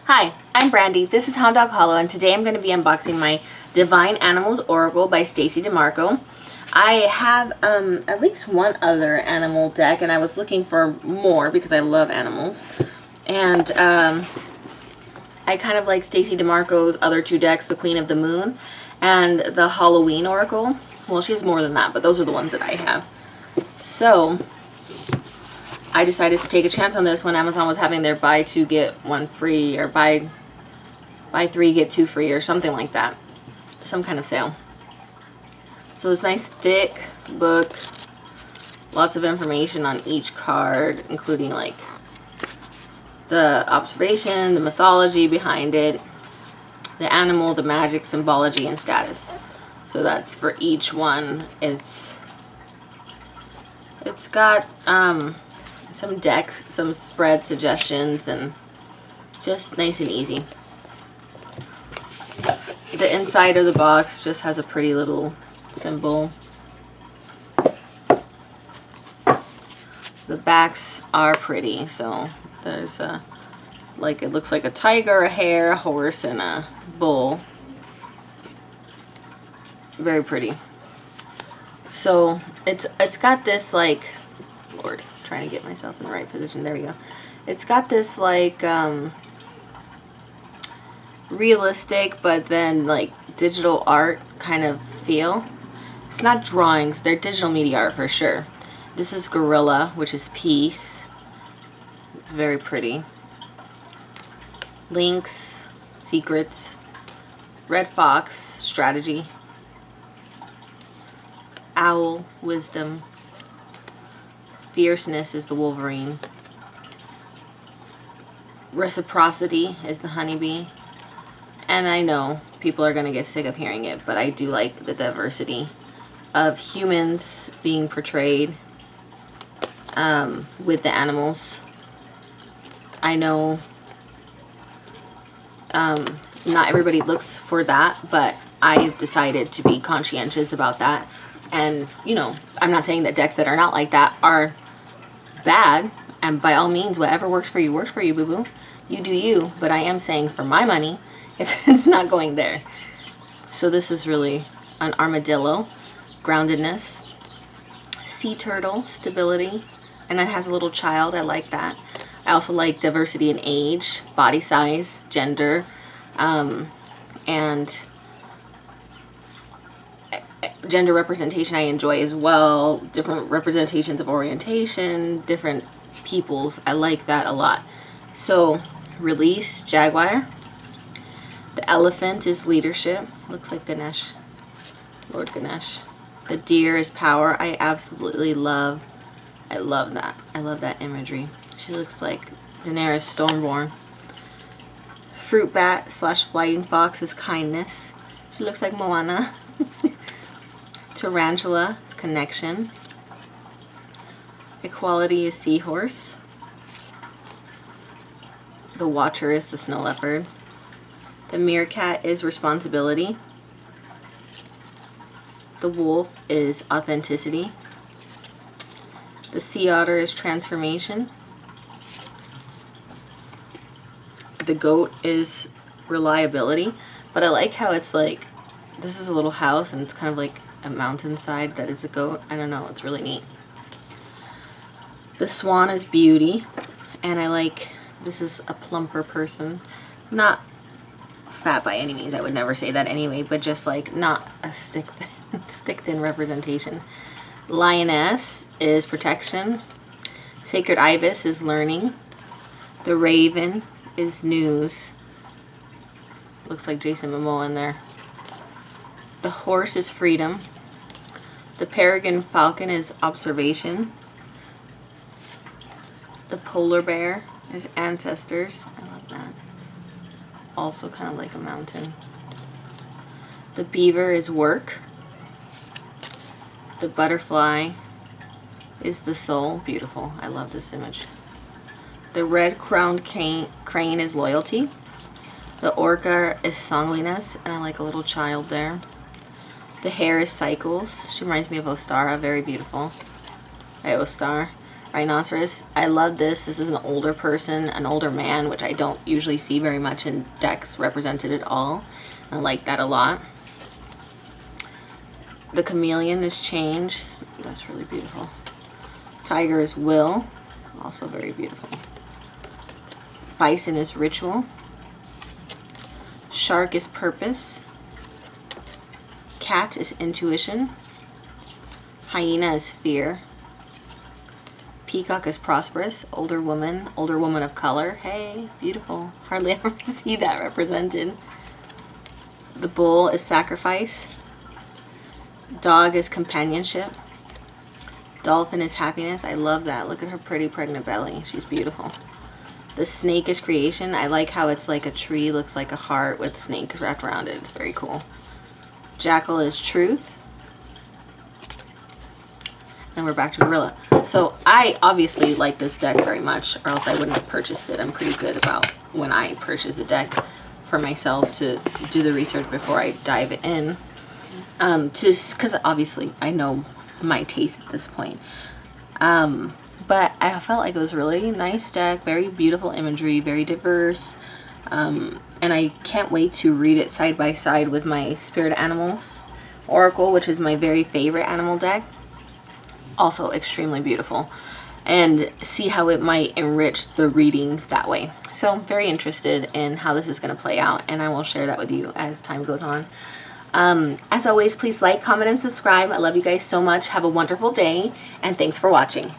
Hi, I'm Brandy. This is Hound Dog Hollow, and today I'm going to be unboxing my Divine Animals Oracle by Stacey DeMarco. I have at least one other animal deck, and I was looking for more because I love animals. And I kind of like Stacey DeMarco's other two decks, the Queen of the Moon and the Halloween Oracle. Well, she has more than that, but those are the ones that I have. So I decided to take a chance on this when Amazon was having their buy two get one free, or buy three get two free, or something like that. Some kind of sale. So it's a nice thick book, lots of information on each card, including like the observation, the mythology behind it, the animal, the magic, symbology, and status. So that's for each one. It's got some decks, some spread suggestions, and just nice and easy. The inside of the box just has a pretty little symbol. The backs are pretty, so there's a, like, it looks like a tiger, a hare, a horse, and a bull. Very pretty. So it's got this, like, Lord, trying to get myself in the right position. There we go. It's got this like realistic but then like digital art kind of feel. It's not drawings, they're digital media art for sure. This is Gorilla, which is peace. It's very pretty. Lynx, secrets. Red fox, strategy. Owl, wisdom. Fierceness is the Wolverine. Reciprocity is the honeybee. And I know people are going to get sick of hearing it, but I do like the diversity of humans being portrayed with the animals. I know not everybody looks for that, but I've decided to be conscientious about that. And, you know, I'm not saying that decks that are not like that are bad, and by all means, whatever works for you, boo-boo. You do you, but I am saying for my money, it's not going there. So this is really an armadillo, groundedness, sea turtle, stability, and it has a little child. I like that. I also like diversity in age, body size, gender, and gender representation I enjoy as well. Different representations of orientation, different peoples. I like that a lot. So release, jaguar. The elephant is leadership. Looks like Ganesh, Lord Ganesh. The deer is power. I absolutely love, I love that imagery. She looks like Daenerys Stormborn. Fruit bat / flying fox is kindness. She looks like Moana. Tarantula is connection. Equality is seahorse. The watcher is the snow leopard. The meerkat is responsibility. The wolf is authenticity. The sea otter is transformation. The goat is reliability. But I like how it's like, this is a little house and it's kind of like a mountainside that it's a goat. I don't know, it's really neat. The swan is beauty, and I like, this is a plumper person. Not fat by any means, I would never say that anyway, but just like not a stick thin representation. Lioness is protection. Sacred ibis is learning. The raven is news. Looks like Jason Momoa in there. The horse is freedom. The peregrine falcon is observation. The polar bear is ancestors. I love that. Also kind of like a mountain. The beaver is work. The butterfly is the soul. Beautiful. I love this image. The red-crowned crane is loyalty. The orca is songliness, and I like a little child there. The hare is cycles. She reminds me of Ostara. Very beautiful. Hey, Ostar. Rhinoceros. I love this. This is an older person, an older man, which I don't usually see very much in decks represented at all. I like that a lot. The chameleon is Change. That's really beautiful. Tiger is Will. Also very beautiful. Bison is Ritual. Shark is Purpose. Cat is Intuition. Hyena is Fear. Peacock is Prosperous. Older woman of color. Hey, beautiful. Hardly ever see that represented. The bull is Sacrifice. Dog is Companionship. Dolphin is Happiness. I love that. Look at her pretty pregnant belly. She's beautiful. The snake is Creation. I like how it's like a tree, looks like a heart with snake wrapped around it. It's very cool. Jackal is Truth. Then we're back to Gorilla. So I obviously like this deck very much, or else I wouldn't have purchased it. I'm pretty good about when I purchase a deck for myself to do the research before I dive in. Just because obviously I know my taste at this point. But I felt like it was a really nice deck, very beautiful imagery, very diverse. And I can't wait to read it side by side with my Spirit Animals Oracle, which is my very favorite animal deck. Also extremely beautiful, and see how it might enrich the reading that way. So I'm very interested in how this is going to play out, and I will share that with you as time goes on. As always, please like, comment, and subscribe. I love you guys so much. Have a wonderful day, and thanks for watching.